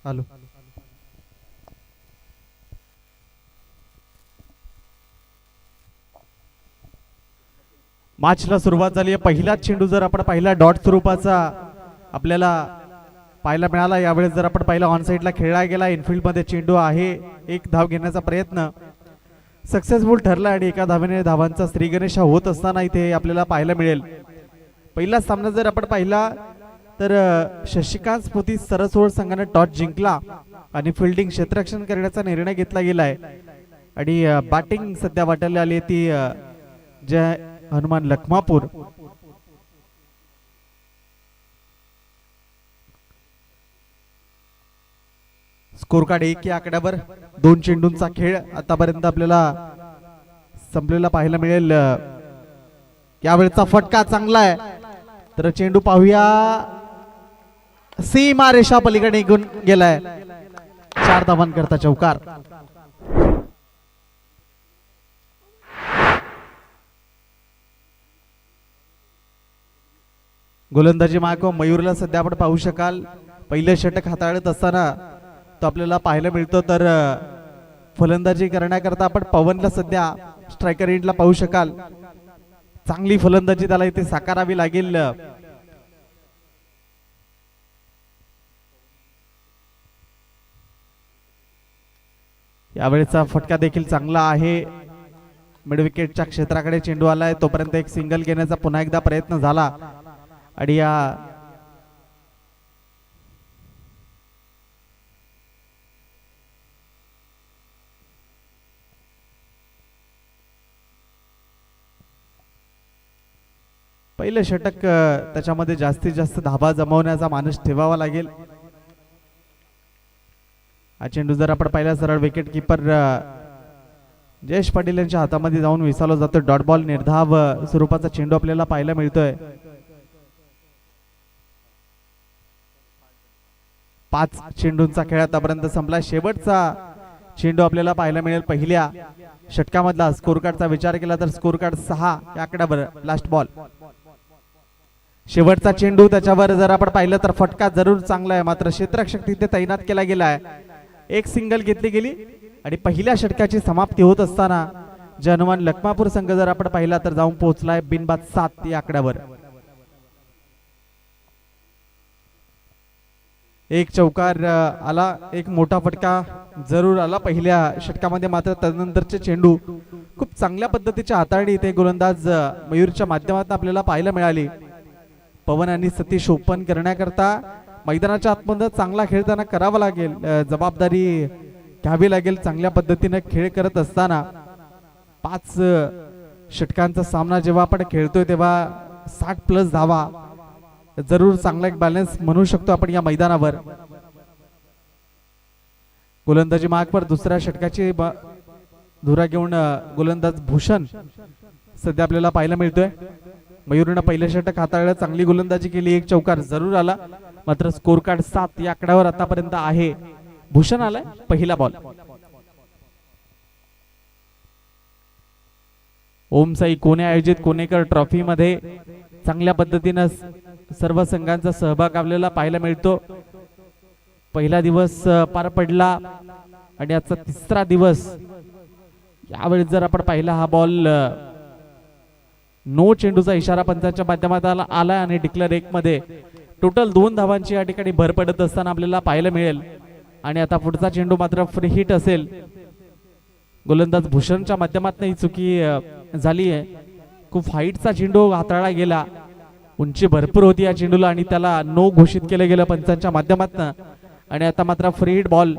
Hello मॅचला सुरुवात झाली आहे. पहिलाच चेंडू जर आपण पाहिला डॉट स्वरूपाचा आपल्याला पाहायला मिळाला. यावेळेस जर आपण पाहिला ऑन साइडला खेळला गेला. इनफिल्ड मध्ये चेंडू आहे. एक धाव घेण्याचा प्रयत्न सक्सेसफुल ठरला आणि एका धावेने धावांचा श्रीगणेशा होत असताना इथे आपल्याला पाहायला मिळेल. पहिला सामना जर आपण पाहिला तर शशिकांत स्मृती सरसोड संघाने टॉस जिंकला आणि फिल्डिंग क्षेत्ररक्षण करण्याचा निर्णय घेतला गेलाय आणि बॅटिंग सध्या वाटायला आली ती जय हनुमान लखमापूर. स्कोर कार्ड 1 या आकड्यावर 2 चेंडूंचा खेळ आतापर्यंत आपल्याला संपलेला पाहायला मिळेल. यावेळेचा फटका चांगला आहे तर चेंडू पाहूया सीमा रेषा पलीकडे निघून गेलाय. 4 धावांकरता चौकार. गोलंदाजी मार्ग मयूरला सध्या आपण पाहू शकाल. पहिले षटक हाताळत असताना तो आपल्याला पाहायला मिळतो. तर फलंदाजी करण्याकरता आपण पवनला सध्या स्ट्रायकर एंडला पाहू शकाल. चांगली फलंदाजी त्याला इथे साकारावी लागेल. यावेळेचा फटका देखील चांगला आहे. मिड विकेटच्या क्षेत्राकडे चेंडू आलाय. तोपर्यंत एक सिंगल घेण्याचा पुन्हा एकदा प्रयत्न झाला आणि या पहिलं षटक त्याच्यामध्ये जास्तीत जास्त धाबा जमवण्याचा मानस ठेवावा लागेल. हा चेंडू जर आपण पाहिला सरळ विकेट कीपर जयेश पाटील यांच्या हातामध्ये जाऊन विसावला जातो. डॉट बॉल निर्धाव स्वरूपाचा चेंडू आपल्याला पाहायला मिळतोय. 5 चेंडूंचा खेळ आतापर्यंत संपला. शेवटचा चेंडू आपल्याला पाहायला मिळेल पहिल्या षटकामधला. स्कोर कार्डचा विचार केला तर स्कोर कार्ड 6 या आकड्यावर लास्ट बॉल. शेवटचा चेंडू त्याच्यावर जर आपण पाहिलं तर फटका जरूर चांगला आहे. मात्र क्षेत्ररक्षक तिथे तैनात केला गेला आहे. एक सिंगल घेतली गेली आणि पहिल्या षटकाची समाप्ती होत असताना जे हनुमान लखमापूर संघ जर आपण पाहिला तर जाऊन पोहोचलाय बिनबाद 7 या आकड्यावर. एक चौकार आला. एक मोठा फटका जरूर आला पहिल्या षटकामध्ये. मात्र तदनंतरचे चेंडू खूप चांगल्या पद्धतीची हाताळणी इथे गोलंदाज मयूरच्या माध्यमातून आपल्याला पाहायला मिळाली. पवन आणि सतीश ओपन करण्याकरता मैदानाच्या आतमध्ये चांगला खेळताना करावा लागेल. जबाबदारी घ्यावी लागेल. चांगल्या पद्धतीने खेळ करत असताना 5 षटकांचा सामना जेव्हा आपण खेळतोय तेव्हा 60+ धावा जरूर चांगला एक बॅलन्स म्हणू शकतो आपण या मैदानावर. गोलंदाजी मार्गवर दुसऱ्या षटकाची धुरा घेऊन गोलंदाज भूषण सध्या आपल्याला पाहायला मिळतोय. मयूरनं पहिलं षटक हाताळलं. चांगली गोलंदाजी केली. एक चौकार जरूर आला. मात्र स्कोर कार्ड 7 या आकड्यावर आतापर्यंत आहे. भूषण आलाय पहिला बॉल. ओम साई कोणे आयोजित कोणेकर ट्रॉफी मध्ये चांगल्या पद्धतीने सर्व संघांचा सहभाग आपल्याला पाहायला मिळतो. पहिला दिवस पार पडला आणि आजचा 3रा दिवस. यावेळेस जर आपण पाहिला हा बॉल नो चेंडूचा इशारा पंचांच्या माध्यमातून आला आणि डिक्लेअर 1 मध्ये टोटल 2 धावांची या ठिकाणी भर पडत असताना आपल्याला पाहायला मिळेल. आणि आता पुढचा चेंडू मात्र फ्री हिट असेल. गोलंदाज भूषणच्या माध्यमातून ही चुकी झाली आहे. खूप हाईटचा चेंडू हाताळला गेला. उंची भरपूर होती या चेंडूला आणि त्याला नो घोषित केलं गेलं पंचांच्या माध्यमातून. आणि आता मात्र फ्री हिट बॉल.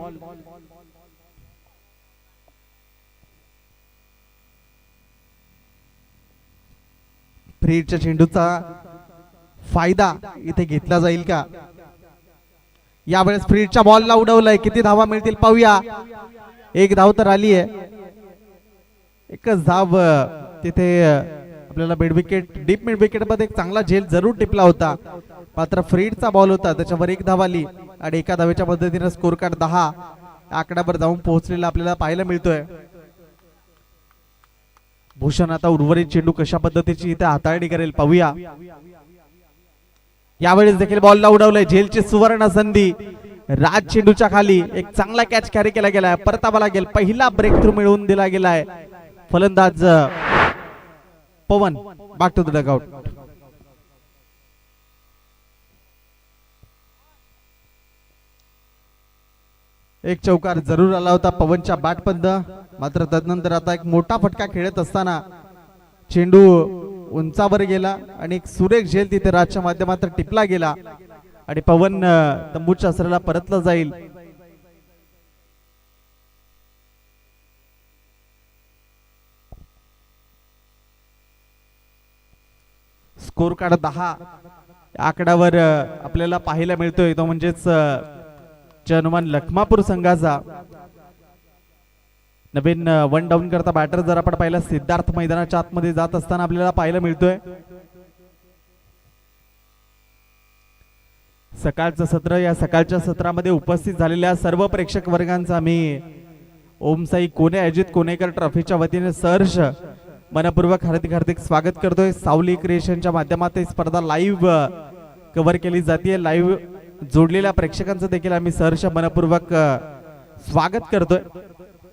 फ्री हिटच्या चेंडूचा फायदा इथे घेतला जाईल का? यावेळेस फ्री हिटच्या बॉलला उडवलंय. किती धावा मिळतील पाहूया. 1 धाव तर आली आहे. एकच धाव तिथे आपल्याला mid wicket deep mid wicket मध्ये एक चांगला झेल जरूर टिपला होता. मात्र फ्री हिटचा बॉल होता त्याच्यावर 1 धाव आली आणि एका धावेच्या पद्धतीने स्कोर कार्ड 10 आकड्यावर जाऊन पोहोचलेला आपल्याला पाहायला मिळतोय. भूषण आता उर्वरित चेंडू कशा पद्धतीची इथे हाताळणी करेल पाहूया. यावेळेस देखील बॉलला उडवलंय. झेलची सुवर्ण संधी राज चेंडूच्या खाली एक चांगला कॅच कॅरी केला गेलाय, परतावा लागेल, पहिला ब्रेक थ्रू मिळवून दिला गेलाय. फलंदाज पवन बॅक टू द डगआउट. एक चौकार जरूर आला होता पवनच्या बॅटपंद, मात्र तदनंतर आता एक मोठा फटका खेळत असताना चेंडू उंचावर गेला आणि एक सुरेख झेल तिथे राजच्या माध्यमातून टिपला गेला आणि पवन तंबूच्या आसराला परतला जाईल. स्कोर कार्ड 10 आकड्यावर आपल्याला पाहायला मिळतोय, तो म्हणजेच हनुमान लखमापूर संघाचा नवीन वन डाऊन करता बॅटर जर आपण पाहिलं सिद्धार्थ मैदानाच्या आतमध्ये जात असताना आपल्याला पाहायला मिळतोय. सकाळचं सत्र, या सकाळच्या सत्रामध्ये उपस्थित झालेल्या सर्व प्रेक्षक वर्गांचा मी ओमसाई कोणे आयोजित कोणेकर ट्रॉफीच्या वतीने सहर्ष मनपूर्वक हार्दिक स्वागत करतोय. सावली क्रिएशनच्या माध्यमातून स्पर्धा लाईव्ह कव्हर केली जाते. लाईव्ह जोडलेल्या प्रेक्षकांचं देखील आम्ही सहर्ष मनपूर्वक स्वागत करतोय.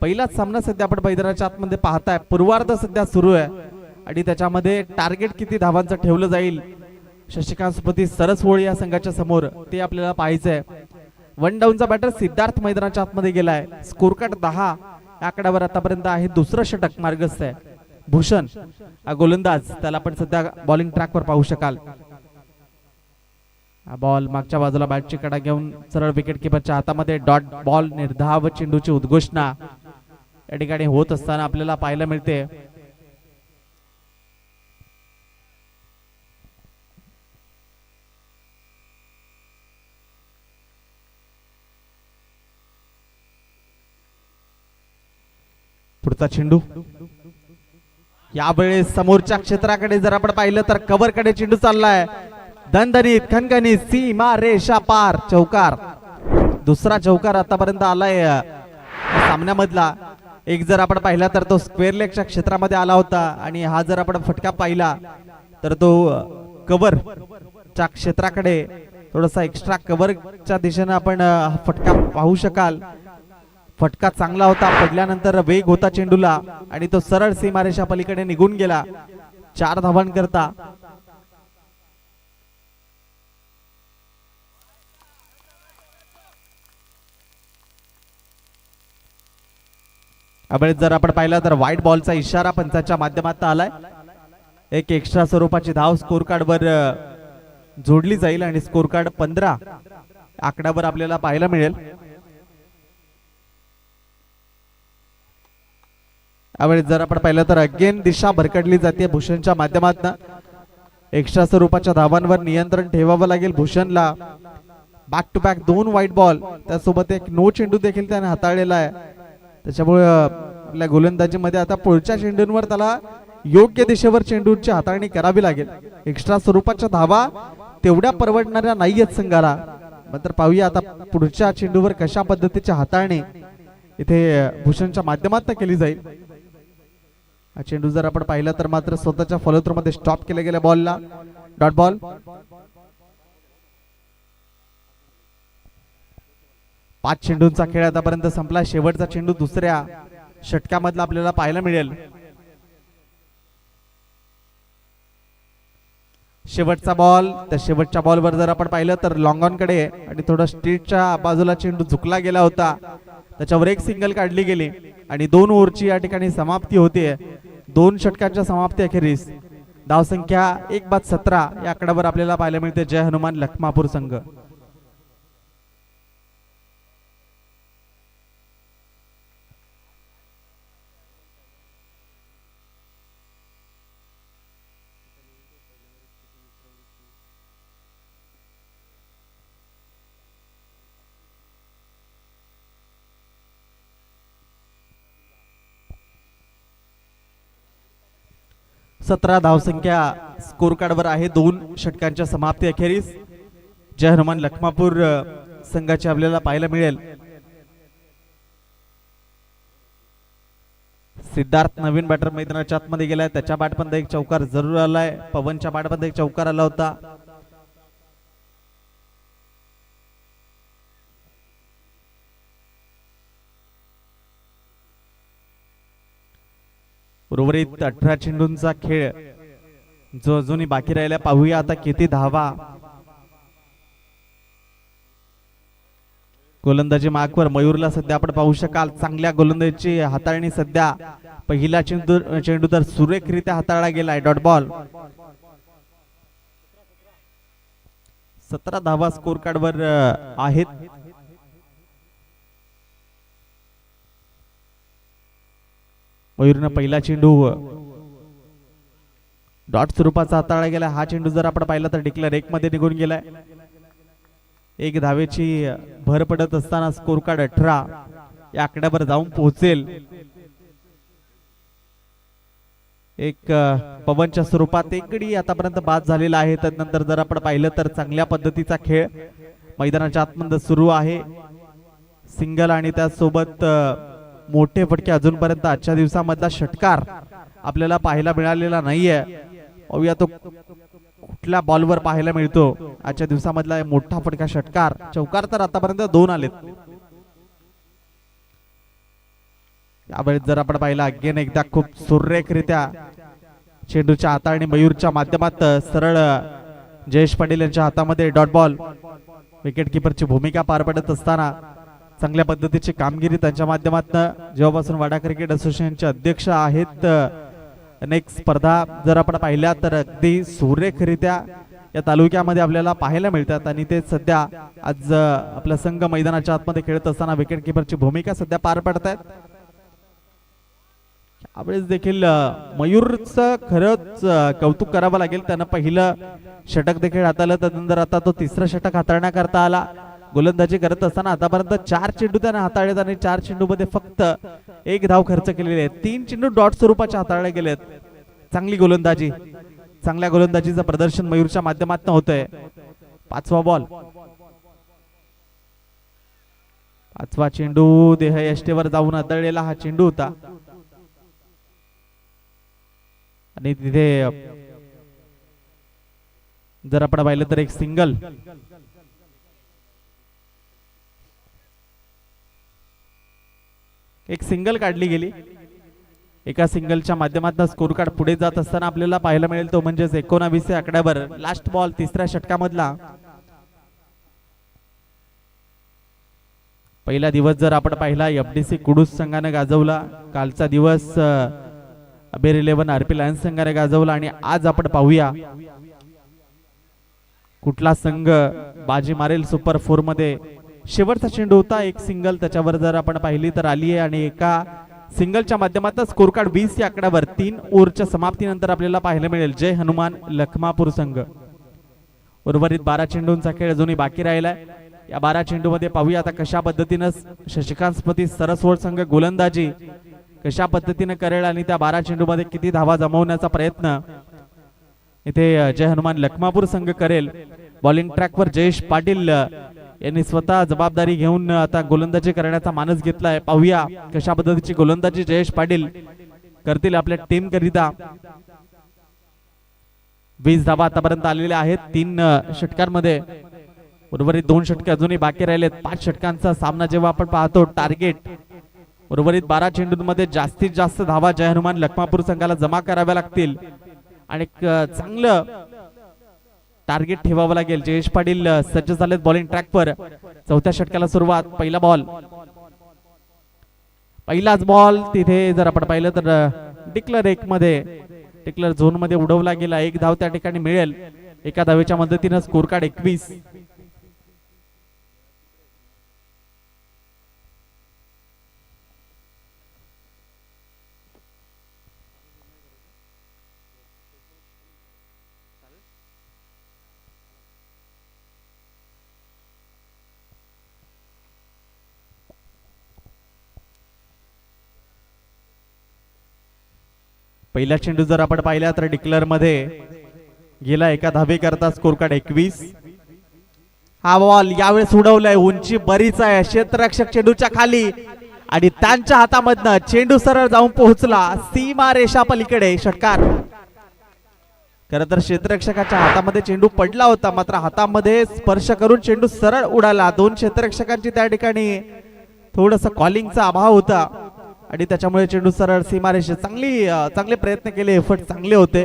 पहिलाच सामना सध्या आपण मैदानाच्या आतमध्ये पाहताय, पूर्वार्ध सध्या सुरू आहे आणि त्याच्यामध्ये टार्गेट किती धावांचं ठेवलं जाईल शशिकांत सुपती सरसवोळी या संघाच्या समोर ते आपल्याला पाहायचंय. वन डाऊनचा बॅटर सिद्धार्थ मैदानाच्या आतमध्ये गेलाय. स्कोर कार्ड 10 आकड्यावर आतापर्यंत आहे. दुसरं षटक मार्गस्थ आहे. भूषण गोलंदाज, त्याला आपण सध्या बॉलिंग ट्रॅकवर पाहू शकाल. बॉल मागच्या बाजूला बॅटची कडा घेऊन सरळ विकेट किपरच्या हातामध्ये डॉट बॉल, निर्धाव चेंडूची उद्घोषणा या ठिकाणी होत असताना आपल्याला पाहायला मिळते. पुढचा चेंडू यावेळेस समोरच्या क्षेत्राकडे जर आपण पाहिलं तर कव्हर कडे चेंडू चाललाय. दणदणीत खणखणीत सीमा रेषा पार चौकार. दुसरा चौकार आतापर्यंत आलाय सामन्यामधला. एक जर आपण पाहिला तर तो स्क्वेअर लेगच्या क्षेत्रामध्ये आला होता आणि हा जर आपण फटका पाहिला तर तो कव्हरच्या क्षेत्राकडे थोडासा एक्स्ट्रा कव्हरच्या दिशेने आपण फटका पाहू शकाल. फटका चांगला होता, पडल्यानंतर वेग होता चेंडूला आणि तो सरळ सीमारेषा पलीकडे निघून गेला. 4 धावांकरता यावेळेस जर आपण पाहिला तर व्हाईट बॉलचा इशारा पंचाच्या माध्यमातून आलाय. एक एक्स्ट्रा स्वरूपाची धाव स्कोर कार्ड वर जोडली जाईल आणि स्कोर कार्ड 15 आकड्यावर आपल्याला पाहायला मिळेल. यावेळेस जर आपण पाहिलं तर अगेन दिशा भरकटली जाते भूषणच्या माध्यमातून. एक्स्ट्रा स्वरूपाच्या धावांवर नियंत्रण ठेवावं लागेल भूषणला. Back to back 2 white ball, त्यासोबत एक नो चेंडू देखील त्याने हाताळलेला आहे. त्याच्यामुळे आपल्या गोलंदाजीमध्ये आता पुढच्या चेंडूंवर त्याला योग्य दिशेवर चेंडूची हाताळणी करावी लागेल. एक्स्ट्रा स्वरूपाच्या धावा तेवढ्या परवडणाऱ्या नाहीयेत संघाला. मात्र पाहूया आता पुढच्या चेंडूवर कशा पद्धतीची हाताळणी इथे भूषणच्या माध्यमातून केली जाईल. हा चेंडू जर आपण पाहिला तर मात्र स्वतःच्या फॉलोथ्रू मध्ये स्टॉप केल्या गेल्या बॉलला. Dot ball. 5 चेंडूंचा खेळ आतापर्यंत संपला. शेवटचा चेंडू दुसऱ्या षटकामधला आपल्याला पाहायला मिळेल. शेवटचा बॉल, त्या शेवटच्या बॉलवर जर आपण पाहिलं तर लॉंग ऑन कडे आणि थोडा स्ट्रीटच्या बाजूला चेंडू झुकला गेला होता. त्याच्यावर एक सिंगल काढली गेली आणि 2 ओव्हरची या ठिकाणी समाप्ती होते. 2 षटकांच्या समाप्ती अखेरीस धावसंख्या 1/17 या आकड्यावर आपल्याला पाहायला मिळते. जय हनुमान लखमापूर संघ. सतरा धावसंख्या स्कोर कार्डवर आहे 2 षटकांच्या समाप्ती अखेरीस. जय हनुमान लखमापूर संघाची आपल्याला पाहायला मिळेल. सिद्धार्थ नवीन बॅटर मैदानाच्या आतमध्ये गेलाय. त्याच्या बॅटमध्ये एक चौकार जरूर आलाय. पवनच्या बॅटमध्ये एक चौकार आला होता. उर्वरित 18 चेंडूंचा खेळ जो अजूनही बाकी राहिला. पाहूया आता किती धावा. गोलंदाजी मार्कवर मयूरला सध्या आपण पाहू शकाल. चांगल्या गोलंदाजीची हाताळणी सध्या. पहिला चेंडू तर सुरेखरित्या हाताळला गेलाय. Dot ball. 17 धावा स्कोर कार्ड वर आहेत. मयूरनं पहिला चेंडू डॉट स्वरूपाचा हाताळला गेला. हा चेंडू जर आपण पाहिला तर डिक्लेअर 1 मध्ये निघून गेलाय. 1 धावेची भर पडत असताना स्कोर कार्ड 18 या आकड्यावर जाऊन पोहोचेल. एक पवनच्या स्वरूपात एक गडी आतापर्यंत बाद झालेला आहे. त्यानंतर जर आपण पाहिलं तर चांगल्या पद्धतीचा खेळ मैदानाच्या आतमध्ये सुरू आहे. सिंगल आणि त्यासोबत मोठे फटके अजूनपर्यंत आजच्या दिवसामधला षटकार आपल्याला पाहायला मिळालेला नाहीये. पाहूया तो कुठल्या बॉलवर पाहायला मिळतो. आजच्या दिवसामधला मोठा फटका षटकार. चौकार तर आतापर्यंत 2 आलेत. यावेळेस जर आपण पाहिला अगेन एकदा खूप सुरेखरित्या चेंडूच्या हाताळणी मयूरच्या माध्यमातून सरळ जयेश पाटील यांच्या हातामध्ये डॉट बॉल. विकेट किपरची भूमिका पार पडत असताना चांगल्या पद्धतीची कामगिरी त्यांच्या माध्यमातून जेव्हापासून वाडा क्रिकेट असोसिएशनचे अध्यक्ष आहेत. अनेक स्पर्धा जर आपण पाहिल्या तर अगदी सुरेखरित्या या तालुक्यामध्ये आपल्याला पाहायला मिळतात आणि ते सध्या आज आपला संघ मैदानाच्या आतमध्ये खेळत असताना विकेट किपरची भूमिका सध्या पार पडतायत. यावेळेस देखील मयूरचं खरंच कौतुक करावं लागेल. त्यानं पहिलं षटक देखील हाताळलं. त्यानंतर आता तो तिसरं षटक हाताळण्याकरता आला. गोलंदाजी करत असताना आतापर्यंत 4 चेंडू त्याने हाताळलेत आणि 4 चेंडू मध्ये फक्त 1 धाव खर्च केलेले आहेत. 3 चेंडू डॉट स्वरूपाचे हाताळले गेलेत. चांगली गोलंदाजी. चांगल्या गोलंदाजीचं प्रदर्शन मयूरच्या माध्यमातून होतंय. 5वा बॉल. 5वा चेंडू देह यष्टेवर जाऊन आदळलेला हा चेंडू होता आणि तिथे जर आपण पाहिलं तर एक सिंगल काढली गेली. एका सिंगलच्या माध्यमातून स्कोर कार्ड पुढे जात असताना आपल्याला पाहायला मिळेल तो म्हणजेच 19 आकड्यावर लास्ट बॉल तिसऱ्या षटकामधला. पहिला दिवस जर आपण पाहिला एफडीसी कुडूस संघाने गाजवला. कालचा दिवस अबेर 11 आरपी लायन्स संघाने गाजवला आणि आज आपण पाहूया कुठला संघ बाजी मारेल सुपर 4 मध्ये. शेवटचा चेंडू होता एक सिंगल. त्याच्यावर जर आपण पाहिली तर आली आहे आणि एका सिंगलच्या माध्यमातून स्कोर कार्ड 20 या आकड्यावर 3 ओव्हरच्या समाप्तीनंतर आपल्याला पाहायला मिळेल जय हनुमान लखमापूर संघ. उर्वरित 12 चेंडूंचा खेळ अजूनही बाकी राहिलाय. या 12 चेंडू मध्ये पाहूया आता कशा पद्धतीने शशिकांत स्मृती सरसवड संघ गोलंदाजी कशा पद्धतीने करेल आणि त्या 12 चेंडू मध्ये किती धावा जमवण्याचा प्रयत्न इथे जय हनुमान लखमापूर संघ करेल. बॉलिंग ट्रॅकवर जयेश पाटील यांनी स्वतः जबाबदारी घेऊन आता गोलंदाजी करण्याचा मानस घेतलाय. पाहूया कशा पद्धतीची गोलंदाजी जयेश पाटील करतील आपल्या टीम करिता. 20 धावा आतापर्यंत आलेल्या आहेत 3 षटकांमध्ये. उर्वरित 2 षटके अजूनही बाकी राहिलेत. 5 षटकांचा सामना जेव्हा आपण पाहतो टार्गेट उर्वरित 12 चेंडूंमध्ये जास्तीत जास्त धावा जय हनुमान लखमापूर संघाला जमा कराव्या लागतील आणि चांगलं टार्गेट ठेवावं लागेल. जयेश पाटील सज्ज झालेत बॉलिंग ट्रॅकवर. 4थ्या षटकाला सुरुवात. पहिला बॉल. पहिलाच बॉल तिथे जर आपण पाहिलं तर डिक्लेअर 1 मध्ये डिक्लेअर झोन मध्ये उडवला गेला. 1 धाव त्या ठिकाणी मिळेल. एका धावेच्या मदतीने स्कोर कार्ड 21. पहिला चेंडू जर आपण पाहिला तर डिक्लेअर मध्ये गेला. एका धावे करता स्कोर कार्ड 21. हा बॉल यावेळेस उडवलाय. उंची बरीच आहे. क्षेत्ररक्षक चेंडूच्या खाली आणि त्यांच्या हातामधनं चेंडू सरळ जाऊन पोहोचला सीमा रेषा पलीकडे. षटकार. खरं तर क्षेत्ररक्षकाच्या हातामध्ये चेंडू पडला होता मात्र हातामध्ये स्पर्श करून चेंडू सरळ उडाला. 2 क्षेत्ररक्षकांची त्या ठिकाणी थोडस कॉलिंगचा अभाव होता आणि त्याच्यामुळे चेंडू सरळ सीमारेषे चांगले प्रयत्न केले, एफर्ट चांगले होते,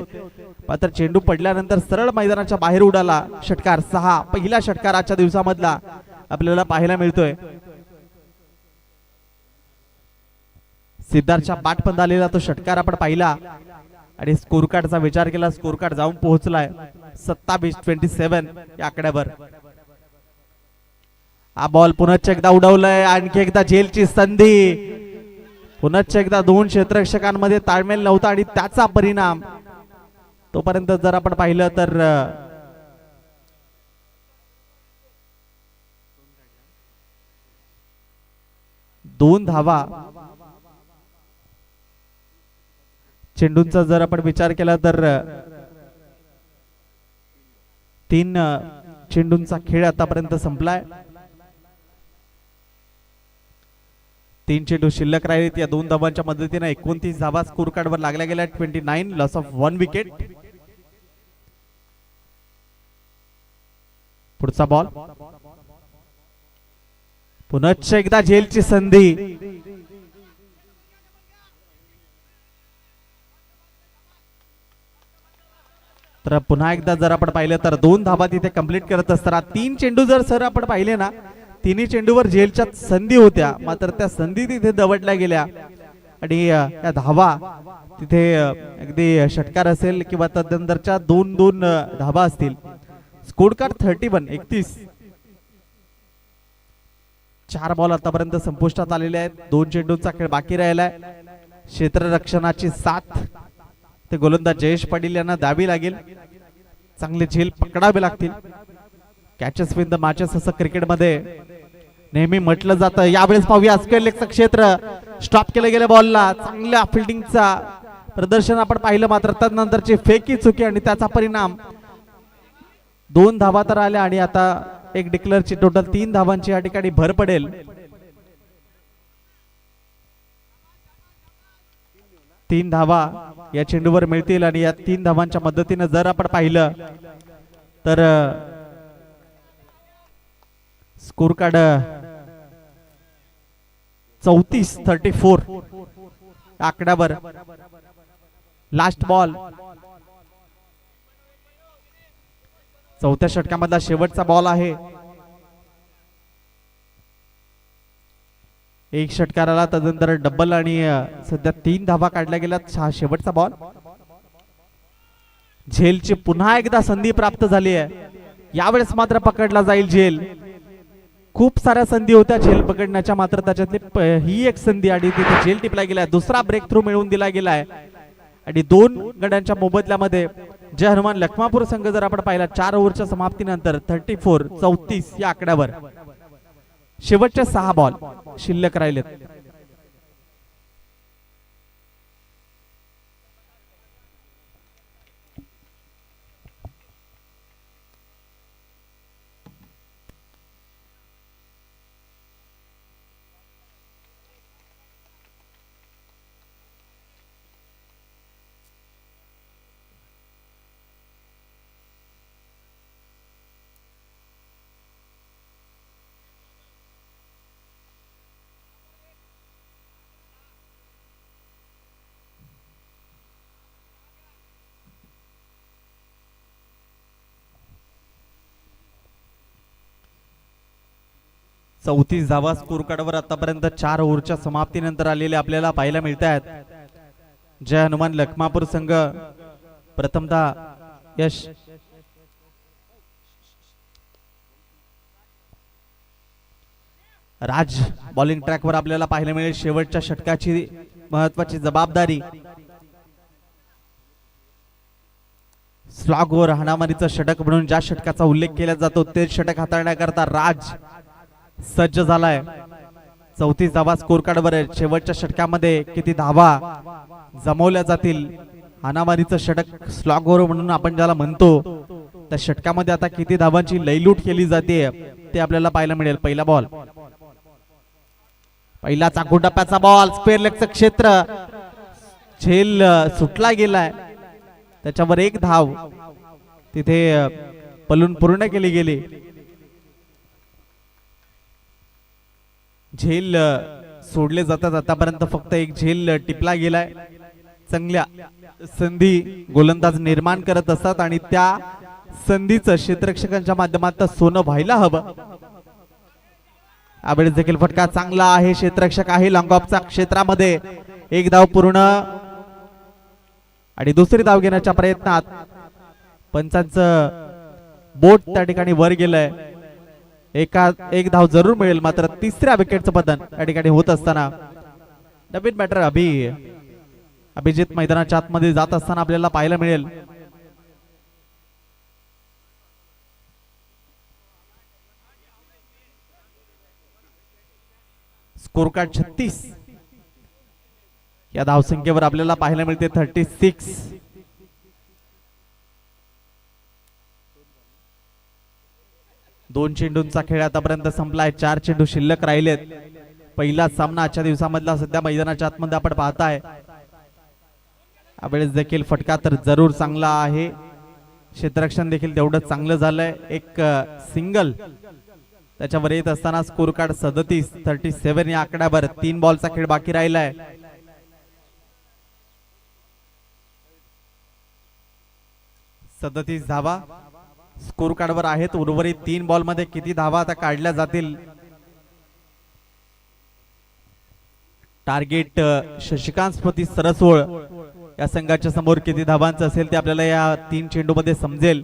मात्र चेंडू पडल्यानंतर सरळ मैदानाच्या बाहेर उडाला. षटकार 6, पहिला षटकार आजच्या दिवसामधला आपल्याला पाहायला मिळतोय. सिद्धार्थच्या पाठपंद आलेला तो षटकार आपण पाहिला आणि स्कोर कार्डचा विचार केला, स्कोर कार्ड जाऊन पोहोचलाय 27-27 या आकड्यावर. हा बॉल पुन्हा एकदा उडवलाय, आणखी एकदा झेलची संधी, पुन्हा एकदा दोन क्षेत्ररक्षकांमध्ये ताळमेळ नव्हता आणि त्याचा परिणाम तोपर्यंत जर आपण पाहिलं तर 2 धावा. चेंडूंचा जर आपण विचार केला तर 3 चेंडूंचा खेळ आतापर्यंत संपलाय. 3 चेंडू शिल्लक राहिलेत. या 2 धावांच्या मदतीने 29 धावा स्कोर कार्डवर लागल्या गेल्या. 29, लॉस ऑफ 1 विकेट. पुढचा बॉल, पुन्हा एकदा झेलची संधी, तर पुन्हा एकदा जर आपण पाहिलं तर 2 धावा तिथे कंप्लीट करत असताना 3 चेंडू जर सर आपण पाहिले ना, तिन्ही चेंडूवर झेलच्या संधी होत्या, मात्र त्या संधी तिथे दवडल्या गेल्या आणि या धावा तिथे अगदी षटकार असेल किंवा तदनंतरच्या 2-2 धावा असतील. Score card 31. 4 बॉल आतापर्यंत संपुष्टात आलेले आहेत. 2 चेंडूंचा खेळ बाकी राहिलाय. क्षेत्ररक्षणाची साथ ते गोलंदाज जयेश पाटील यांना द्यावी लागेल. चांगले झेल पकडावे लागतील. कॅचेस विन द मॅचेस असं क्रिकेटमध्ये नेहमी म्हटलं जातं. यावेळेस पाहूया स्क्वेअर लेगचं क्षेत्र, स्टॉप केलं गेलं बॉलला. चांगल्या फिल्डिंगचा प्रदर्शन आपण पाहिलं, मात्र त्यानंतरची फेकी चुकी आणि त्याचा परिणाम 2 धावा तर आल्या आणि आता एक डिक्लेअरची टोटल 3 धावांची या ठिकाणी भर पडेल. तीन धावा या चेंडूवर मिळतील आणि या 3 धावांच्या मदतीने जर आपण पाहिलं तर स्कोर कार्ड 34 आकड्यावर. लास्ट बॉल, 4थ्या षटकामधला शेवटचा बॉल आहे. एक षटकाराला तदनंतर डबल आणि सध्या 3 धावा काढल्या गेल्यात. हा शेवटचा बॉल. झेलची पुन्हा एकदा संधी प्राप्त झाली आहे. यावेळेस मात्र पकडला जाईल झेल. खूप साऱ्या संधी होत्या झेल पकडण्याच्या, मात्र त्याच्यातली ही एक संधी आणि तिथे झेल टिपला गेलाय. दुसरा ब्रेक थ्रू मिळवून दिला गेलाय आणि 2 गड्यांच्या मोबदल्यामध्ये जय हनुमान लखमापूर संघ जर आपण पाहिला 4 ओव्हरच्या समाप्तीनंतर 34 या आकड्यावर शेवटचे 6 बॉल शिल्लक राहिलेत. चौतीस धावा स्कोर कार्डवर आतापर्यंत 4 ओव्हरच्या समाप्तीनंतर आलेले आपल्याला पाहायला मिळत आहेत. जय हनुमान लखमापूर संघ प्रथमतः यश राज बॉलिंग ट्रॅकवर आपल्याला पाहायला मिळेल. शेवटच्या षटकाची महत्वाची जबाबदारी. स्लॉग ओव्हर हाणामारीचं षटक म्हणून ज्या षटकाचा उल्लेख केला जातो ते षटक हाताळण्याकरता राज सज्ज झालाय. 34 धावा स्कोर कार्डवर आहे. शेवटच्या षटकामध्ये किती धावा जमवल्या जातील, हाणामारीचं षटक स्लॉग ओव्हर म्हणून आपण ज्याला म्हणतो, त्या षटकामध्ये आता किती धावांची लयलूट केली जाते ते आपल्याला पाहायला मिळेल. पहिला बॉल, पहिला चाकू टप्प्याचा बॉल, स्क्वेअर लेगचं क्षेत्र, झेल सुटला गेलाय. त्याच्यावर 1 धाव तिथे पलून पूर्ण केली गेली. झेल सोडले जातात. आतापर्यंत फक्त एक झेल टिपला गेलाय. चांगल्या संधी गोलंदाज निर्माण करत असतात आणि त्या संधीचं क्षेत्ररक्षकांच्या माध्यमातून सोनं व्हायला हवं. यावेळेस देखील फटका चांगला आहे. क्षेत्ररक्षक आहे लॉंग ऑफचा क्षेत्रामध्ये. एक धाव पूर्ण आणि दुसरी धाव घेण्याच्या प्रयत्नात पंचांचं बोट त्या ठिकाणी वर गेलंय. एक धाव जरूर मिळेल, मात्र तिसऱ्या विकेटचं पतन त्या ठिकाणी होत असताना नवीन बॅटर अभिजित मैदानाच्या आतमध्ये जात असताना आपल्याला पाहायला मिळेल. स्कोर कार्ड 36 या धावसंख्येवर आपल्याला पाहायला मिळते 36. दोन चेंडूंचा खेळ आतापर्यंत संपलाय. 4 चेंडू शिल्लक राहिलेत. पहिला सामना आजच्या दिवसामधला सध्या मैदानाच्या आतमध्ये आपण पाहताय. यावेळेस देखील फटका तर जरूर चांगला आहे. क्षेत्ररक्षण देखील तेवढंच चांगलं झालंय. एक सिंगल त्याच्यावर येत असताना स्कोर कार्ड 37 या आकड्यावर 3 बॉलचा खेळ बाकी राहिलाय. सदतीस धावा स्कोर कार्डवर आहेत. उर्वरित 3 बॉल मध्ये किती धावा आता काढल्या जातील? टार्गेट शशिकांत स्मृती सरसोळ या संघाच्या समोर किती धावांचं असेल ते आपल्याला या 3 चेंडू मध्ये समजेल.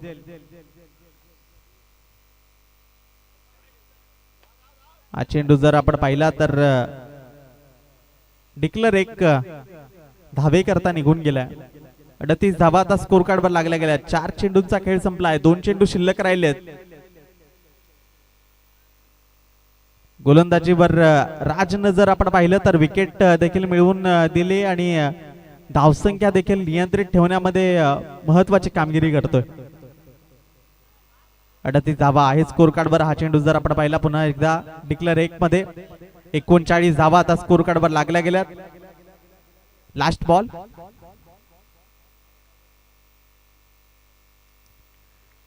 हा चेंडू जर आपण पाहिला तर डिक्लर एक धावे करता निघून गेलाय. 38 धावा आता स्कोर कार्ड वर लागल्या गेल्या. 4 चेंडूंचा खेळ संपलाय. 2 चेंडू शिल्लक राहिलेत. गोलंदाजीवर राजनं जर आपण पाहिलं तर विकेट देखील मिळवून दिली आणि धावसंख्या देखील नियंत्रित ठेवण्यामध्ये महत्वाची कामगिरी करतोय. 38 धावा आहे स्कोर कार्ड वर. हा चेंडू जर आपण पाहिला पुन्हा एकदा डिक्लेअर 1 मध्ये 39 धावा आता स्कोर कार्ड वर लागल्या गेल्यात. Last ball.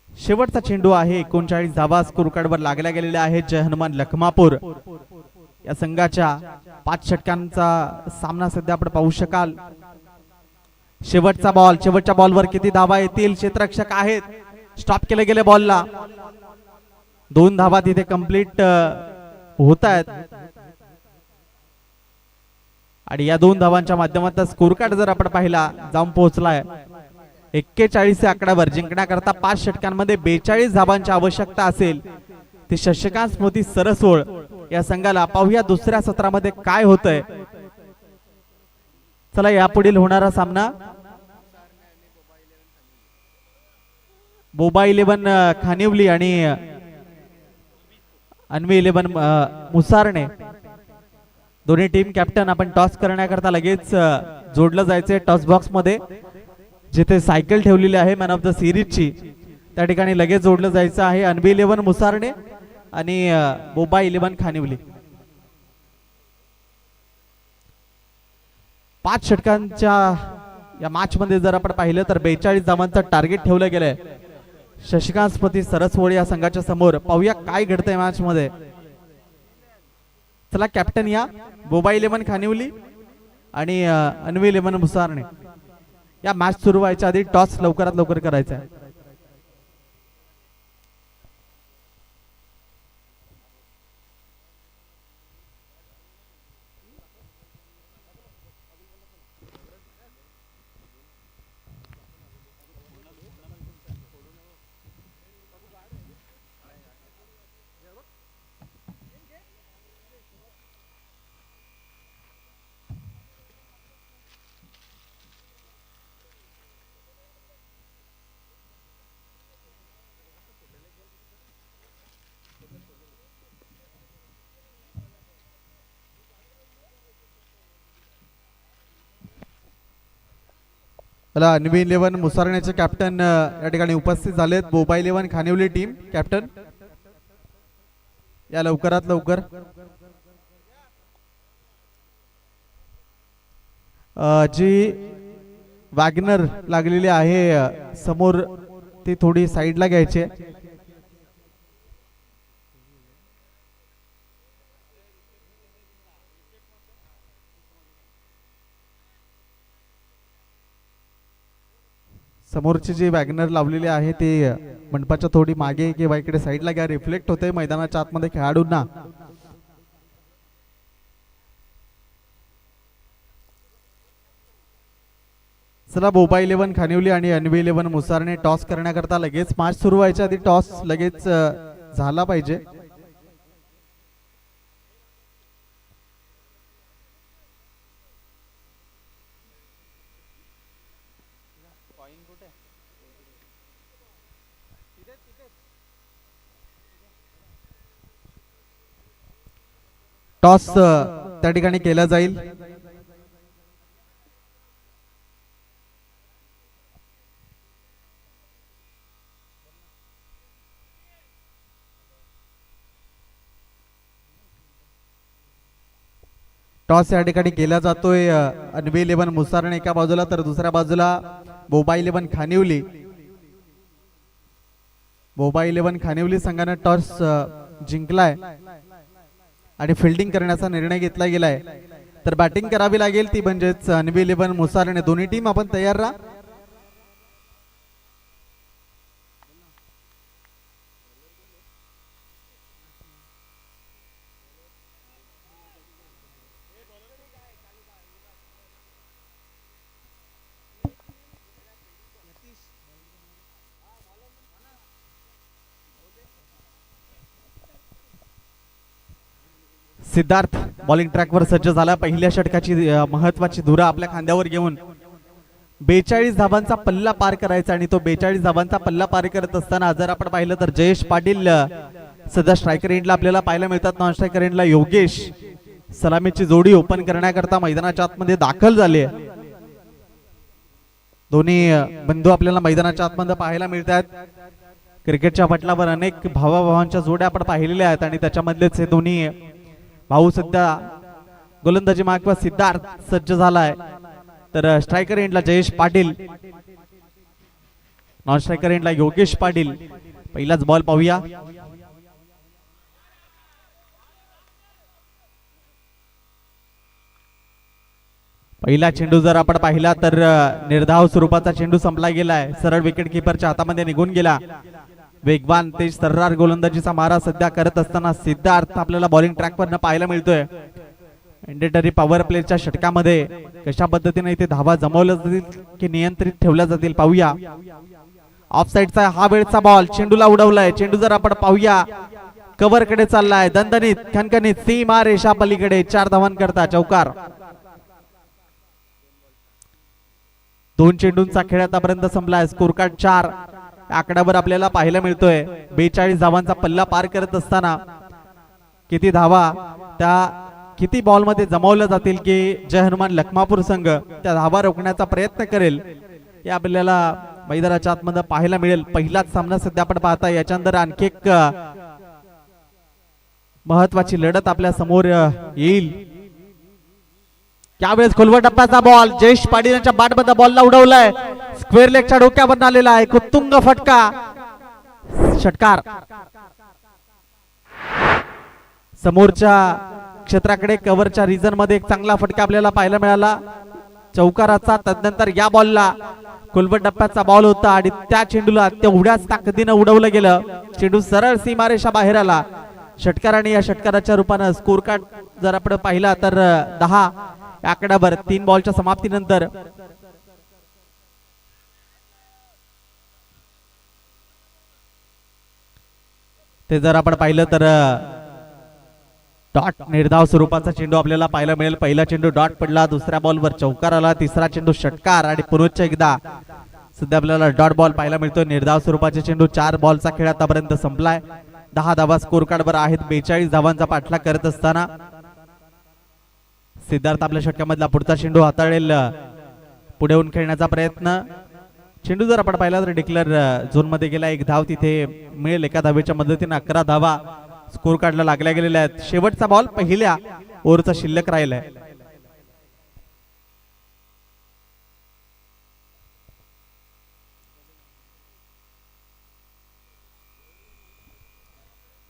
शेवटचा चेंडू आहे. 39 धावा स्कोर कार्ड वर लागल्या गेलेल्या आहेत. जय हनुमान लखमापूर या संघाच्या 5 षटकांचा सामना सध्या आपण पाहू शकाल. शेवटचा बॉल. शेवटच्या बॉलवर किती धावा येतील? क्षेत्ररक्षक आहेत. स्टॉप केले गेले बॉलला. 2 धावा तिथे कंप्लीट होत आहेत आणि या 2 धावांच्या माध्यमातून स्कोर कार्ड जर आपण पाहिला जाऊन पोहोचलाय 41 या आकड्यावर. जिंकण्याकरता 5 षटकांमध्ये 42 धावांची आवश्यकता असेल. ते शशिकांत स्मृती सरसोळ या संघाला. पाहूया दुसऱ्या सत्रामध्ये काय होतंय. चला यापुढील होणारा सामना बोबा 11 खानिवली आणि अन्वी 11 मुसारणे दोन्ही टीम कॅप्टन. आपण टॉस करण्याकरता लगेच जोडलं जायचंय टॉस बॉक्स मध्ये. जिथे सायकल ठेवलेली आहे मॅन ऑफ द सिरीजची त्या ठिकाणी लगेच जोडलं जायचं आहे. अन्वी 11 मुसारणे आणि बोबा 11 खानिवली. 5 षटकांच्या या मॅच मध्ये जर आपण पाहिलं तर 42 धावांचं टार्गेट ठेवलं गेलंय शशिकांत स्मृती सरसोळ या संघाच्या समोर. पाहूया काय घडतंय मॅच मध्ये. चला कॅप्टन या. बोबा 11 खानिवली आणि अन्वी 11 मुसारणे. या मॅच सुरू व्हायच्या आधी टॉस लवकरात लवकर करायचा आहे. अन्वी 11 मुसारण्याचे कॅप्टन या ठिकाणी उपस्थित झालेत. बोबा 11 खानिवली टीम कॅप्टन या लवकरात लवकर. जी वॅगनर लागलेली आहे समोर ती थोडी साईडला घ्यायची. समोरची जी वॅगनर लावलेली आहे ते मंडपाच्या थोडी मागे किंवा इकडे साईडला घ्या, रिफ्लेक्ट होते मैदानाच्या आतमध्ये खेळाडूंना. चला, बोबा 11 खानिवली आणि अन्वी 11 मुसारने टॉस करण्याकरता लगेच मॅच सुरू व्हायच्या आधी टॉस लगेच झाला पाहिजे. टॉस त्या ठिकाणी केला जाईल. टॉस या ठिकाणी केला जातोय. अन्वी 11 मुसारने एका बाजूला तर दुसऱ्या बाजूला बोबा 11 खानिवली. बोबा 11 खानिवली संघाने टॉस जिंकलाय आणि फिल्डिंग करण्याचा निर्णय घेतला गेलाय. तर बॅटिंग करावी लागेल ती म्हणजेच अन्वी 11 मुसारने. दोन्ही टीम आपण तयार राहा. सिद्धार्थ बॉलिंग ट्रॅकवर सज्ज झाला. पहिल्या षटकाची महत्वाची धुरा आपल्या खांद्यावर घेऊन 42 धावांचा पल्ला पार करायचा आणि तो 42 धावांचा पल्ला पार करत असताना जर आपण पाहिलं तर जयेश पाटील सध्या स्ट्रायकर एंडला आपल्याला पाहायला मिळतात. नॉन स्ट्रायकर एंडला योगेश सलामीची जोडी ओपन करण्याकरता मैदानाच्या आतमध्ये दाखल झाले. दोन्ही बंधू आपल्याला मैदानाच्या आतमध्ये पाहायला मिळतात. क्रिकेटच्या पटलावर अनेक भावाभावांच्या जोड्या आपण पाहिलेल्या आहेत आणि त्याच्यामधलेच हे दोन्ही भाऊ सध्या गोलंदाजी मागवा. सिद्धार्थ सज्ज झालाय तर स्ट्रायकर एंडला जयेश पाटील, नॉन स्ट्रायकर एंडला योगेश पाटील. पहिलाच बॉल पाहूया. पहिला चेंडू जर आपण पाहिला तर निर्धाव स्वरूपाचा चेंडू संपला गेलाय. सरळ विकेट किपरच्या हातामध्ये निघून गेला. वेगवान तेज सर्रार गोलंदाजीचा मारा सध्या करत असताना सिद्धार्थ आपल्याला बॉलिंग ट्रॅकवर पाहायला मिळतोय. मॅन्डेटरी पॉवर प्लेच्या षटकामध्ये कशा पद्धतीने इथे धावा जमवल्या जातील की नियंत्रित ठेवल्या जातील पाहूया. ऑफ साइडचा हा वेळचा बॉल चेंडूला उडवलाय. चेंडू जर आपण पाहूया कव्हर कडे चाललाय. दणदणीत खणखणीत सीमा रेषा पलीकडे 4 धावांकरता चौकार. 2 चेंडूंचा खेळ आतापर्यंत संपलाय. स्कोर कार्ड 4 आकड्यावर आपल्याला पाहायला मिळतोय. 42 धावांचा पल्ला पार करत असताना किती धावा त्या किती बॉल मध्ये जमवल्या जातील की जय हनुमान लखमापूर संघ त्या धावा रोखण्याचा प्रयत्न करेल हे आपल्याला मैदानाच्या आतमध्ये पाहायला मिळेल. पहिलाच सामना सध्या आपण पाहताय. याच्यानंतर आणखी एक महत्वाची लढत आपल्या समोर येईल. त्यावेळेस खोलवर टप्प्याचा बॉल जयेश पाटील यांच्या बॅटमध्ये बॉलला उडवलाय. स्क्वेअर लेगच्या डोक्यावर आलेला आहे. उत्तुंग फटका. षटकार समोरच्या क्षेत्राकडे कव्हरच्या रिजन मध्ये एक चांगला फटका आपल्याला पाहायला मिळाला चौकाराचा. तदनंतर या बॉलला खोलवर टप्प्याचा बॉल होता आणि त्या चेंडूला तेवढ्याच ताकदीने उडवलं गेलं. चेंडू सरळ सीमारेषा बाहेर आला. षटकार आणि या षटकाराच्या रूपाने स्कोर कार्ड जर आपण पाहिला तर 10 आकड्यावर 3 बॉलच्या समाप्तीनंतर ते जर आपण पाहिलं तर डॉट निर्धाव स्वरूपाचा चेंडू आपल्याला पाहायला मिळेल. पहिला चेंडू डॉट पडला. दुसऱ्या बॉलवर चौकार आला. तिसरा चेंडू षटकार आणि पुरुष एकदा सध्या आपल्याला डॉट बॉल पाहायला मिळतो. निर्धाव स्वरूपाचे चेंडू 4 बॉलचा खेळ आतापर्यंत संपलाय. 10 धावा स्कोर कार्ड वर आहेत. 42 धावांचा पाठलाग करत असताना सिद्धार्थ आपल्या षटकामधला पुढचा चेंडू हाताळेल. पुढे येऊन खेळण्याचा प्रयत्न. चेंडू जर आपण पाहिला तर डिक्लेअर झोन मध्ये गेला. 1 धाव तिथे मिळेल. एका धावेच्या मदतीने 11 धावा स्कोर कार्डला लागल्या गेलेल्या आहेत. शेवटचा बॉल पहिल्या ओव्हरचा शिल्लक राहिलाय.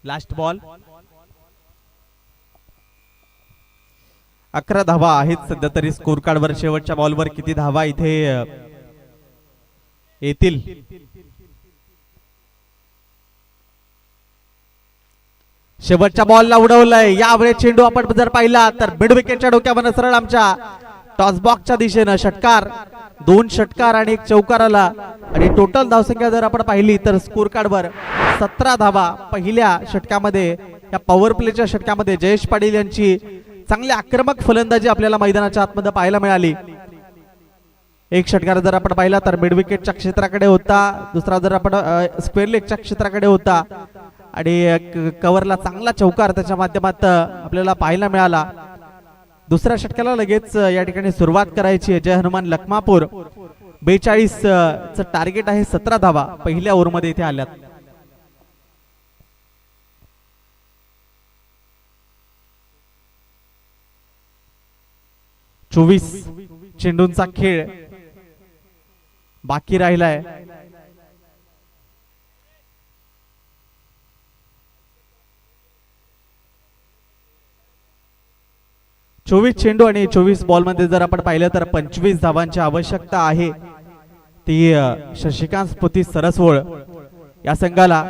Last ball. 11 धावा आहेत सध्या तरी स्कोर कार्डवर. शेवटच्या बॉलवर किती धावा इथे येतील. शेवटच्या बॉलला उडवलंय. यावेळी चेंडू आपण जर पाहिला तर मिड विकेटच्या डोक्यावर सरळ आमच्या टॉस बॉक्सच्या दिशेनं षटकार. 2 षटकार आणि 1 चौकार आला आणि टोटल धावसंख्या जर आपण पाहिली तर स्कोर कार्डवर 17 धावा पहिल्या षटकामध्ये. या पॉवर प्लेच्या षटकामध्ये जयेश पाटील यांची चांगली आक्रमक फलंदाजी आपल्याला मैदानाच्या आतमध्ये पाहायला मिळाली. 1 षटकार जर आपण पाहिला तर मिड विकेटच्या क्षेत्राकडे होता, दुसरा जर आपण स्क्वेअर लेगच्या क्षेत्राकडे होता आणि कव्हरला चांगला चौकार त्याच्या माध्यमातून आपल्याला पाहायला मिळाला. दुसऱ्या षटकाला लगेच या ठिकाणी सुरुवात करायची. जय हनुमान लखमापूर 42 चं टार्गेट आहे. 17 धावा पहिल्या ओव्हरमध्ये इथे आल्यात. चोवीस चेंडूंचा खेळ बाकी राहिलाय. चोवीस चेंडू आणि 24 बॉल मध्ये जर आपण पाहिलं तर 25 धावांची आवश्यकता आहे. ती शशिकांत स्फूर्ती सरसवळ या संघाला.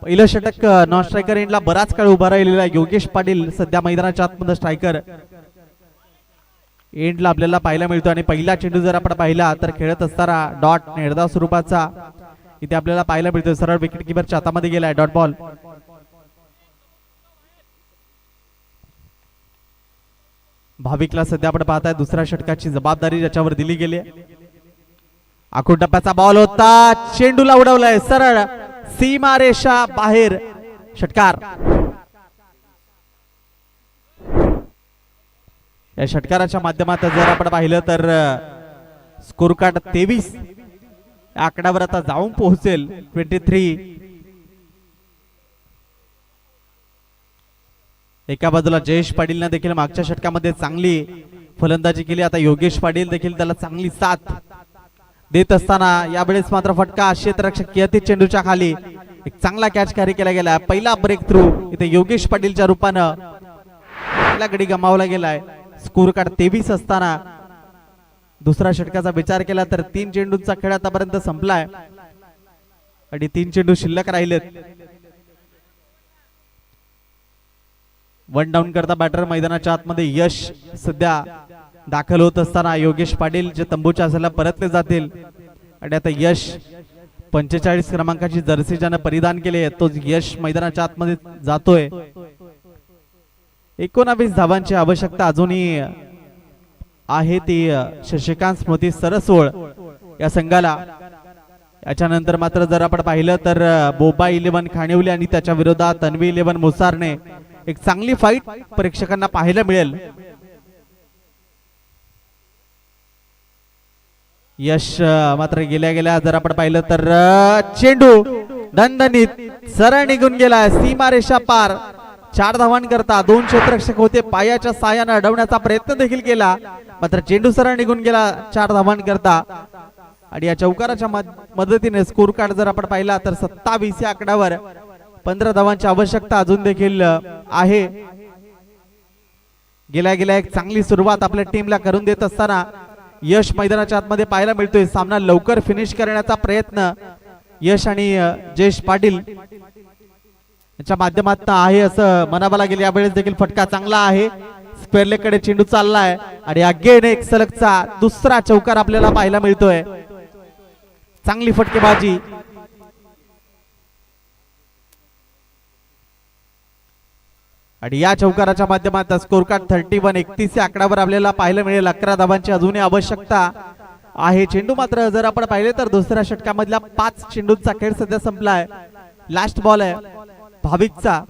पहिलं षटक नॉन स्ट्रायकर एंडला बराच काळ उभा राहिलेला योगेश पाटील सध्या मैदानाच्या आतमध्ये स्ट्रायकर एंडला आपल्याला पाहायला मिळतो. आणि पहिला चेंडू जर आपण पाहिला तर खेळत असताना डॉट निर्धाव स्वरूपाचा इथे आपल्याला पाहायला मिळतो. सरळ विकेट किपरच्या हातामध्ये गेलाय डॉट बॉल. भाविकला सध्या आपण पाहताय दुसऱ्या षटकाची जबाबदारी ज्याच्यावर दिली गेली. आखूड टप्प्याचा बॉल होता, चेंडूला उडवलाय सरळ सीमारेषा बाहेर. षटकार. या षटकाराच्या माध्यमातून जर आपण पाहिलं तर स्कोर कार्ड 23 आकड्यावर आता जाऊन पोहोचेल. 23. एका बाजूला जयेश पाटीलने देखील मागच्या षटकामध्ये चांगली फलंदाजी केली. आता योगेश पाटील देखील त्याला चांगली साथ देत असताना यावेळेस मात्र फटका क्षेत्ररक्षक यतीश चेंडूच्या खाली. एक चांगला कॅच कॅरी केला गेला. पहिला ब्रेक थ्रू इथे योगेश पाटीलच्या रूपानं पहिला गडी गमावला गेलाय. स्कोर कार्ड 23 असताना दुसऱ्या षटकाचा विचार केला तर 3 चेंडूंचा खेळ आतापर्यंत संपलाय आणि 3 चेंडू शिल्लक राहिलेत. 1 डाऊन करता बॅटर मैदानाच्या आतमध्ये यश सध्या दाखल होत असताना योगेश पाटील जे तंबूच्या असायला परतले जातील. आणि आता यश 45 क्रमांकाची जर्सी ज्यानं परिधान केले तो यश मैदानाच्या आतमध्ये जातोय. 19 धावांची आवश्यकता अजूनही आहे ती शशिकांत स्मृती सरसवळ या संघाला. याच्यानंतर मात्र जर आपण पाहिलं तर बोबा 11 खाणिवली आणि त्याच्या विरोधात तन्वी 11 मुसारने एक चांगली फाईट प्रेक्षकांना पाहायला मिळेल. यश मात्र गेल्या जर आपण पाहिलं तर चेंडू दणदणीत सरळ निघून गेला सीमारेषा पार. 4 धावांकरता 2 क्षेत्ररक्षक होते, पायाच्या साहाय्याने अडवण्याचा प्रयत्न देखील केला मात्र चेंडू सरळ निघून गेला 4 धावांकरता. आणि या चौकाराच्या मदतीने स्कोर कार्ड जर आपण पाहिला तर 27 या आकड्यावर 15 धावांची आवश्यकता अजून देखील आहे. गेल्या एक चांगली सुरुवात आपल्या टीमला करून देत असताना यश मैदानाच्या आतमध्ये पाहायला मिळतोय. सामना लवकर फिनिश करण्याचा प्रयत्न यश आणि जयेश पाटील यांच्या माध्यमातून आहे असं म्हणावं लागेल. यावेळेस देखील फटका चांगला आहे. स्क्वेअर लेग कडे चेंडू चाललाय आणि अगेन एक सलगचा दुसरा चौकार आपल्याला पाहायला मिळतोय. चांगली फटकेबाजी. आणि या चौकाराच्या माध्यमातून स्कोर कार्ड 31 या आकड्यावर आपल्याला पाहायला मिळेल. 11 धावांची अजूनही आवश्यकता आहे. चेंडू मात्र जर आपण पाहिले तर दुसऱ्या षटकामधल्या 5 चेंडूंचा खेळ सध्या संपलाय. लास्ट बॉल आहे भाविकचा.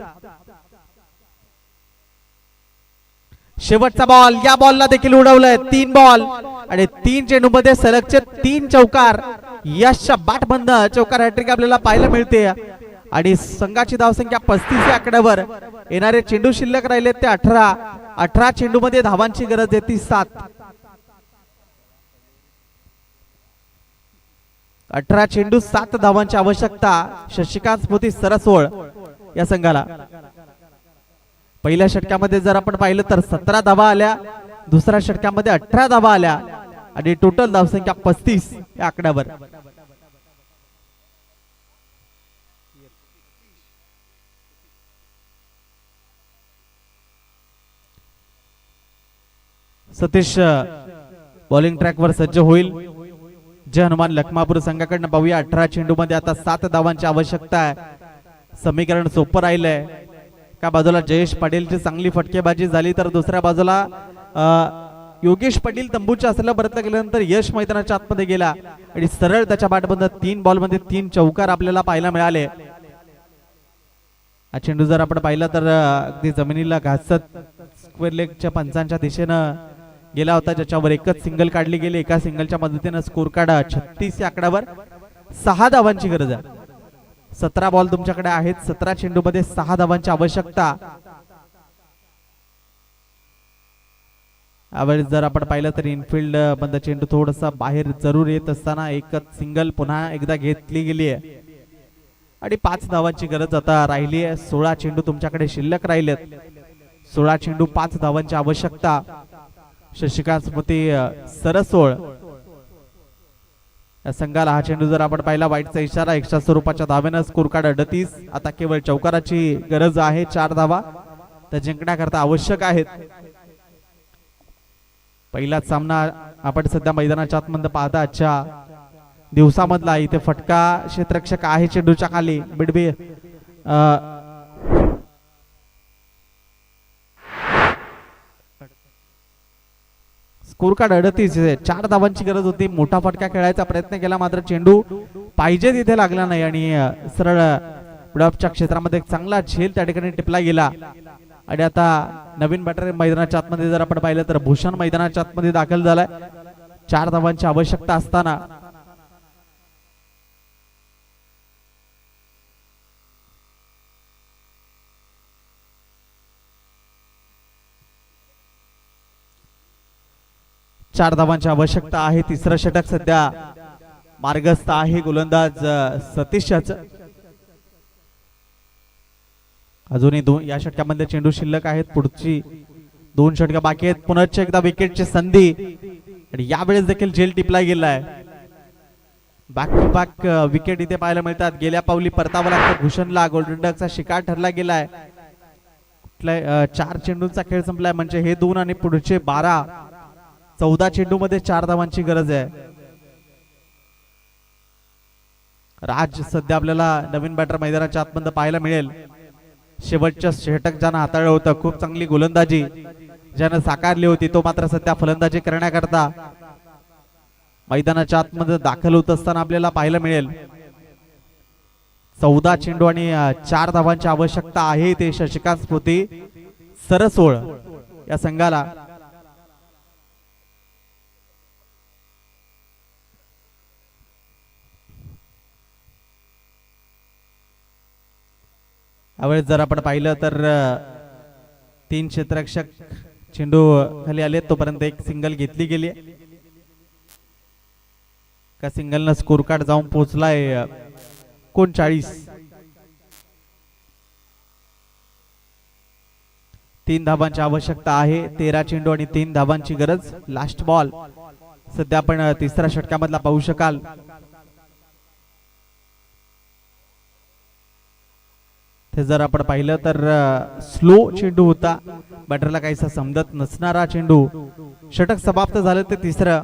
शेवटचा बॉल. या बॉलला देखील उडवलंय. 3 बॉल आणि 3 चेंडू मध्ये सलगचे 3 चौकार. यशच्या बॅटबंद चौकार हॅट्रिक आपल्याला पाहायला मिळते. आणि संघाची धावसंख्या 35 या आकड्यावर. येणारे चेंडू शिल्लक राहिले ते 18 चेंडू मध्ये धावांची गरज आहे ती 7. 18 चेंडू 7 धावांची आवश्यकता शशिकांत स्मृती सरसवळ या संघाला. पहिल्या षटकामध्ये जर आपण पाहिलं तर 17 धावा आल्या, दुसऱ्या षटकामध्ये 18 धावा आल्या आणि टोटल धावसंख्या 35 या आकड्यावर. सतीश बॉलिंग ट्रॅकवर सज्ज होईल. जय हनुमान लखमापूर संघाकडनं पाहूया 18 चेंडू मध्ये आता 7 धावांची आवश्यकता आहे. समीकरण सोपं राहिलंय. एका बाजूला जयेश पाटीलची चांगली फटकेबाजी झाली तर दुसऱ्या बाजूला योगेश पाटील तंबूच्या असलेला प्रयत्न केल्यानंतर यश मैदानाच्या आतमध्ये गेला आणि सरळ त्याच्या बॅटमध्ये 3 बॉलमध्ये 3 चौकार आपल्याला पाहायला मिळाले. हा चेंडू जर आपण पाहिला तर अगदी जमिनीला घासत स्क्वेअर लेगच्या पंचांच्या दिशेनं गेला होता, ज्याच्यावर एकच सिंगल काढली गेली. एका सिंगलच्या मदतीने स्कोर कार्ड 36 या आकड्यावर 6 धावांची गरज आहे. 17 बॉल तुमच्याकडे आहेत. 17 चेंडू मध्ये 6 धावांची आवश्यकता. यावेळेस जर आपण पाहिलं तर इनफिल्ड मध्ये चेंडू थोडासा बाहेर जरूर येत असताना एकच सिंगल पुन्हा एकदा घेतली गेली आहे आणि 5 धावांची गरज आता राहिली आहे. 16 चेंडू तुमच्याकडे शिल्लक राहिलेत. 16 चेंडू 5 धावांची आवश्यकता. शशिकांत स्मृती सरसोळ या संघाला हा चेंडू जर आपण पाहिला वाईटचा इशारा. एक्स्ट्रा स्वरूपाच्या धावेनं स्कोर कार्ड 38. आता केवळ चौकाराची गरज आहे. 4 धावा त्या जिंकण्याकरता आवश्यक आहेत. पहिलाच सामना आपण सध्या मैदानाच्या आतमध्ये पाहता आजच्या दिवसामधला. इथे फटका क्षेत्ररक्षक आहे चेंडूच्या खाली. बिडबी स्कोर कार्ड 38. 4 धावांची गरज होती. मोठा फटका खेळायचा प्रयत्न केला मात्र चेंडू पाहिजे तिथे लागला नाही आणि सरळ पुढच्या क्षेत्रामध्ये चांगला झेल त्या ठिकाणी टिपला गेला. आणि आता नवीन बॅटर मैदानाच्या आतमध्ये जर आपण पाहिलं तर भूषण मैदानाच्या आतमध्ये दाखल झालाय. 4 धावांची आवश्यकता असताना चार धावांची आवश्यकता आहे. तिसरं षटक सध्या मार्गस्थ आहे गोलंदाज सतीश याचं. अजूनही या षटकामध्ये चेंडू शिल्लक आहेत. पुढची 2 षटकं बाकी आहेत. पुन्हा एकदा विकेटची संधी आणि यावेळेस देखील झेल टिपला गेलाय. बॅक टू बॅक विकेट इथे पाहायला मिळतात. गेल्या पावली परतावा लागतो भूषणला. गोल्डन डकचा शिकार ठरला गेलाय. 4 चेंडूंचा खेळ संपलाय म्हणजे हे 2 आणि पुढचे 12. 14 चेंडू मध्ये 4 धावांची गरज आहे. राज सध्या आपल्याला नवीन बॅटर मैदानाच्या आतमध्ये पाहायला मिळेल. शेवटच्या षटक ज्यानं हाताळलं होतं, खूप चांगली गोलंदाजी ज्यानं साकारली होती, तो मात्र सध्या फलंदाजी करण्याकरता मैदानाच्या आतमध्ये दाखल होत असताना आपल्याला पाहायला मिळेल. 14 चेंडू आणि 4 धावांची आवश्यकता आहे. ते शशिकांत स्मृती सरसोळ या संघाला. यावेळेस जर आपण पाहिलं तर 3 क्षेत्ररक्षक चेंडू खाली आले तोपर्यंत एक सिंगल घेतली गेली. का सिंगलनं स्कोर कार्ड जाऊन पोहोचलाय 39. 3 धावांची आवश्यकता आहे. 13 चेंडू आणि 3 धावांची गरज. लास्ट बॉल सध्या आपण तिसऱ्या षटकामधला पाहू शकाल. ते जर आपण पाहिलं तर स्लो चेंडू होता. बॅटरला काहीसा समजत नसणारा चेंडू. षटक समाप्त झालं ते तिसरं.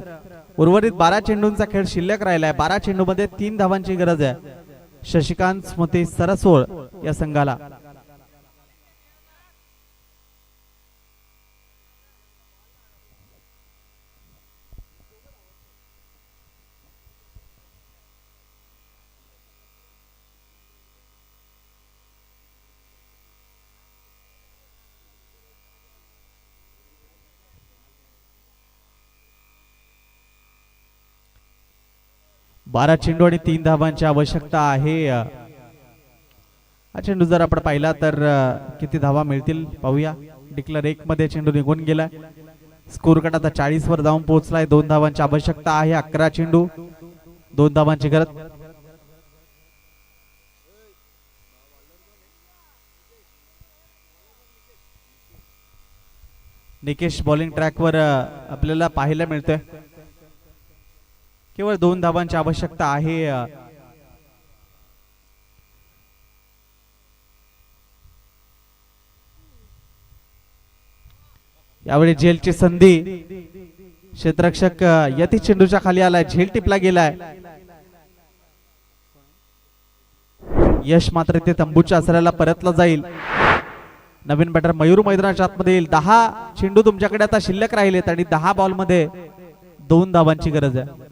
उर्वरित 12 चेंडूंचा खेळ शिल्लक राहिलाय. 12 चेंडू मध्ये 3 धावांची गरज आहे शशिकांत स्मृती सरसोळ या संघाला. बारा चेंडू आणि 3 धावांची आवश्यकता आहे. हा चेंडू जर आपण पाहिला तर किती धावा मिळतील पाहूया. डिक्लेअर 1 मध्ये चेंडू निघून गेला. स्कोर कार्ड आता 40 वर जाऊन पोहोचलाय. 2 धावांची आवश्यकता आहे. 11 चेंडू 2 धावांची गरज. निकेश बॉलिंग ट्रॅकवर आपल्याला पाहायला मिळतोय. केवळ 2 धावांची आवश्यकता आहे. यावेळी झेलची संधी क्षेत्ररक्षक यती चेंडूच्या खाली आलाय, झेल टिपला गेलाय. यश मात्र ते तंबूच्या आसऱ्याला परतला जाईल. नवीन बॅटर मयूर मैदानाच्या आतमध्ये येईल. 10 चेंडू तुमच्याकडे आता शिल्लक राहिलेत आणि 10 बॉल मध्ये 2 धावांची गरज आहे.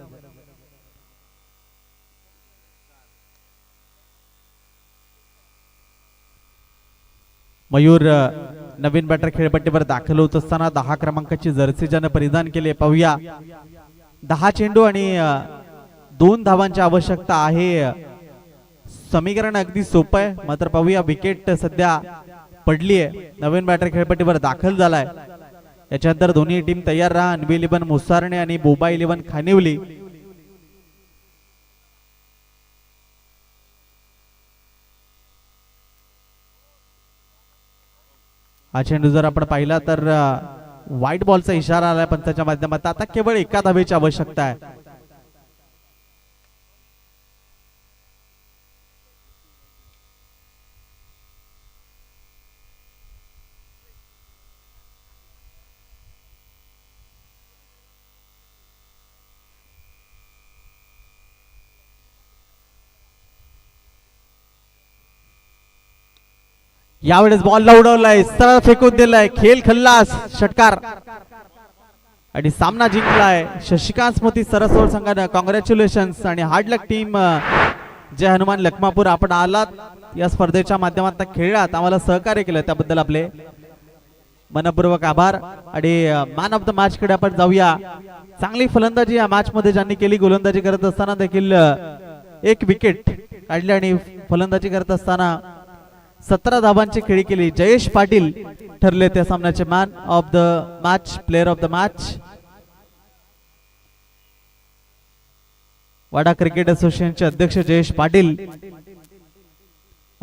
मयूर नवीन बॅटर खेळपट्टीवर दाखल होत असताना 10 क्रमांकाची जर्सी ज्याने परिधान केले. पाहूया 10 चेंडू आणि 2 धावांची आवश्यकता आहे. समीकरण अगदी सोपं आहे, मात्र पाहूया विकेट सध्या पडली आहे. नवीन बॅटर खेळपट्टीवर दाखल झालाय. याच्यानंतर दोन्ही टीम तयार राहा. अनबी 11 मुसारणे आणि बोबा 11 खानिवली. हा चेंडू जर आपण पाहिला तर व्हाईट बॉलचा इशारा आलाय पंचाच्या माध्यमातून. आता केवळ एका धावेची आवश्यकता आहे. यावेळेस बॉल उडवलाय, सरळ फेकून दिलाय. खेळ खल्लास, षटकार आणि सामना जिंकलाय शशिकांत स्मृती सरसवड संघानं. कॉंग्रॅच्युलेशन्स आणि हार्ड लक टीम. जय हनुमान लखमापूर, आपण आलात या स्पर्धेच्या माध्यमातून खेळलात, आम्हाला सहकार्य केलं त्याबद्दल आपले मनपूर्वक आभार. आणि मॅन ऑफ द मॅच कडे आपण जाऊया. चांगली फलंदाजी या मॅच मध्ये ज्यांनी केली. गोलंदाजी करत असताना देखील 1 विकेट काढली आणि फलंदाजी करत असताना 17 धावांची खेळी केली. जयेश पाटील ठरले त्या सामन्याचे man of the match, player of the match. Wada cricket असोसिएशनचे अध्यक्ष जयेश पाटील